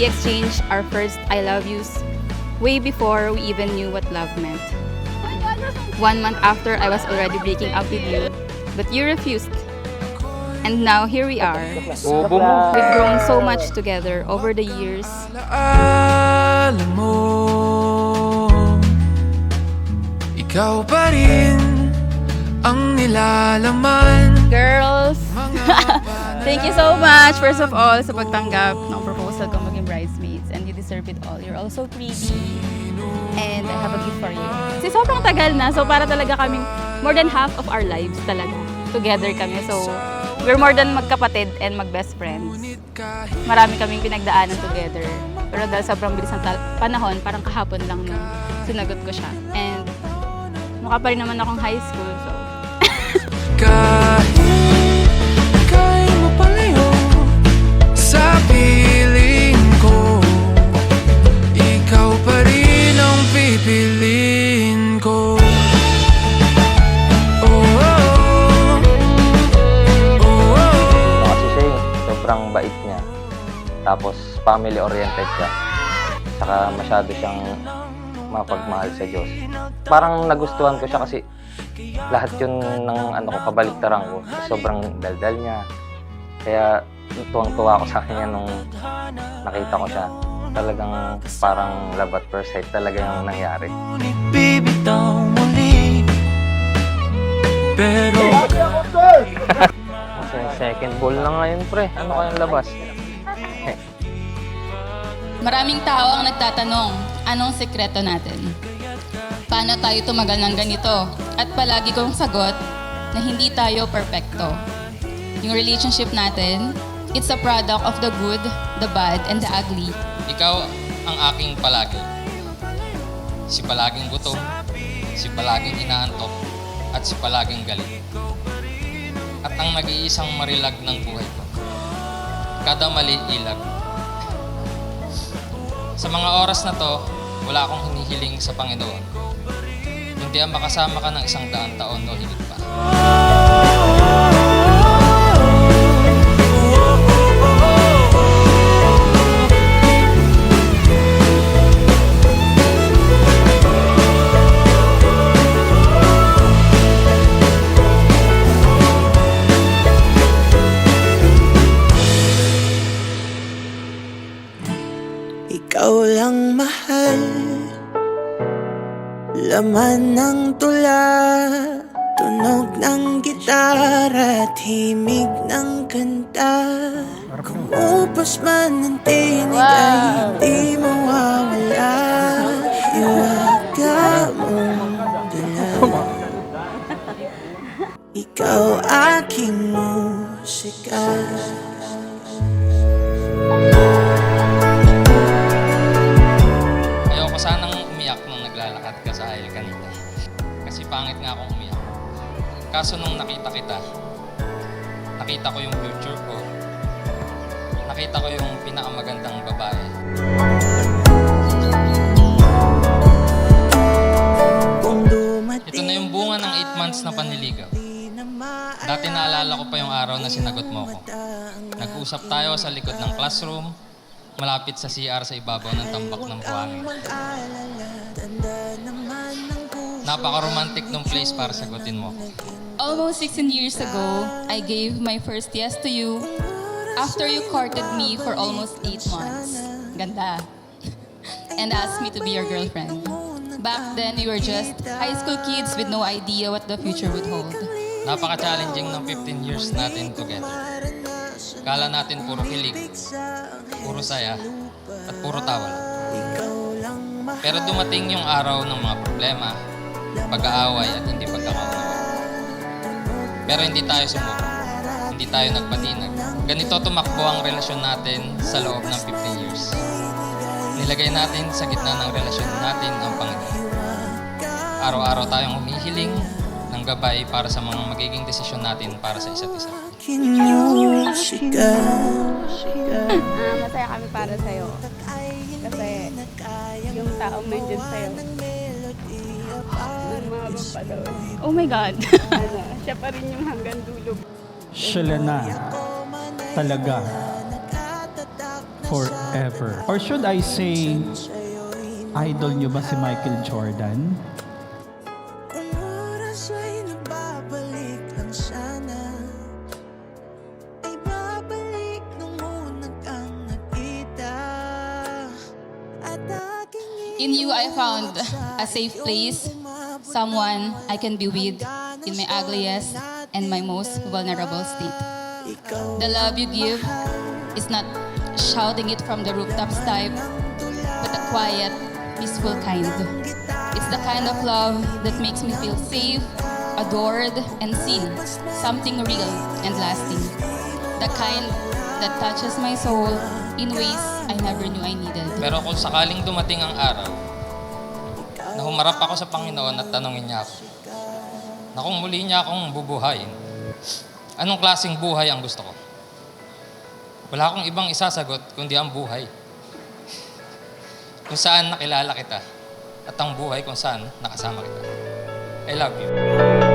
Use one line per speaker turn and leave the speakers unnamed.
We exchanged our first I love yous way before we even knew what love meant. 1 month after, I was already breaking up with you, but you refused. And now here we are.
Bobo mo.
We've grown so much together over the years.
Alam mo, ikaw pa rin ang nilalaman.
Girls, thank you so much, first of all, sa pagtanggap ng proposal ko maging bridesmaids. And you deserve it all. You're all so pretty. And I have a gift for you. Kasi sobrang tagal na, so para talaga kaming more than half of our lives talaga. Together kami, so we're more than magkapatid and mag-best friends. Marami kaming pinagdaanan together. Pero dahil sobrang bilis ng panahon, parang kahapon lang nung sinagot ko siya. And mukha pa rin naman akong high school, so
Kahit ika'y mapalayo sa piling ko, ikaw pa rin ang pipiliin ko.
Kasi siya sobrang bait niya. Tapos family-oriented siya. Saka masyado siyang mapagmahal sa Diyos. Parang nagustuhan ko siya kasi lahat yun ng kabaliktaran ko. Sobrang daldal niya. Kaya tuwang-tuwa ako sa kanya nung nakita ko siya. Talagang parang love at first sight talaga yung nangyari.
Ngunit bibitaw muli, pero
Second ball na ngayon, pre. Ano kayang labas?
maraming tao ang nagtatanong, anong sekreto natin? Paano tayo tumagal ng ganito? At palagi kong sagot na hindi tayo perfecto. Yung relationship natin, it's a product of the good, the bad, and the ugly.
Ikaw ang aking palagi. Si palaging gutom, si palaging inaantok, at si palaging galit. At ang nag-iisang marilag ng buhay ko. Kada mali, ilag. Sa mga oras na to, wala akong hinihiling sa Panginoon. Hindi ang makasama ka ng 100 taon o higit pa.
ikaw lang mahal. Laman ng tula, tunog ng gitara at himig ng kanta. Kumupos man ang tinig ay hindi mawawala. Iwaga mong dala. Ikaw aking musika.
Ayoko sanang umiyak nung naglalakad ka sa aisle kanina. Kasi pangit nga akong umiyak. Kaso nung nakita kita, nakita ko yung future ko. Nakita ko yung pinakamagandang babae. Ito na yung bunga ng 8 months na panliligaw. Dati naalala ko pa yung araw na sinagot mo ko. Nag-usap tayo sa likod ng classroom, malapit sa CR sa ibabaw ng tambak ng buhangin. Napaka-romantic nung place para sagutin mo ko.
Almost 16 years ago, I gave my first yes to you after you courted me for almost 8 months. Ganda. And asked me to be your girlfriend. Back then, we were just high school kids with no idea what the future would hold.
Napaka-challenging ng 15 years natin together. Kala natin puro kilig, puro saya, at puro tawa lang. Pero dumating yung araw ng mga problema, pag-aaway at hindi pagkakaunawa. Pero hindi tayo sumuko, hindi tayo nagpatinag. Ganito tumakbo ang relasyon natin sa loob ng 15 years. Nilagay natin sa gitna ng relasyon natin ang Panginoon. Araw-araw tayong humihiling ng gabay para sa mga magiging desisyon natin para sa isa't isa.
Masaya kami para sa'yo. Kasi yung taong nandyan sa'yo, lumabang pa daw. Oh my God! Siya pa rin yung hanggang dulo.
Sila na talaga forever. Or should I say, idol nyo ba si Michael Jordan?
Kung oras ay nababalik lang sana, ay babalik nung unang kang nakita. At aking
In you, I found a safe place, someone I can be with in my ugliest and my most vulnerable state. The love you give is not shouting it from the rooftops type, but a quiet, peaceful kind. It's the kind of love that makes me feel safe, adored, and seen. Something real and lasting. The kind that touches my soul in ways I never knew I needed.
Pero kung sakaling dumating ang araw na humarap ako sa Panginoon at tanungin niya ako, na kung muli niya akong bubuhayin, anong klaseng buhay ang gusto ko? Wala akong ibang isasagot kundi ang buhay. Kung saan nakilala kita at ang buhay kung saan nakasama kita. I love you.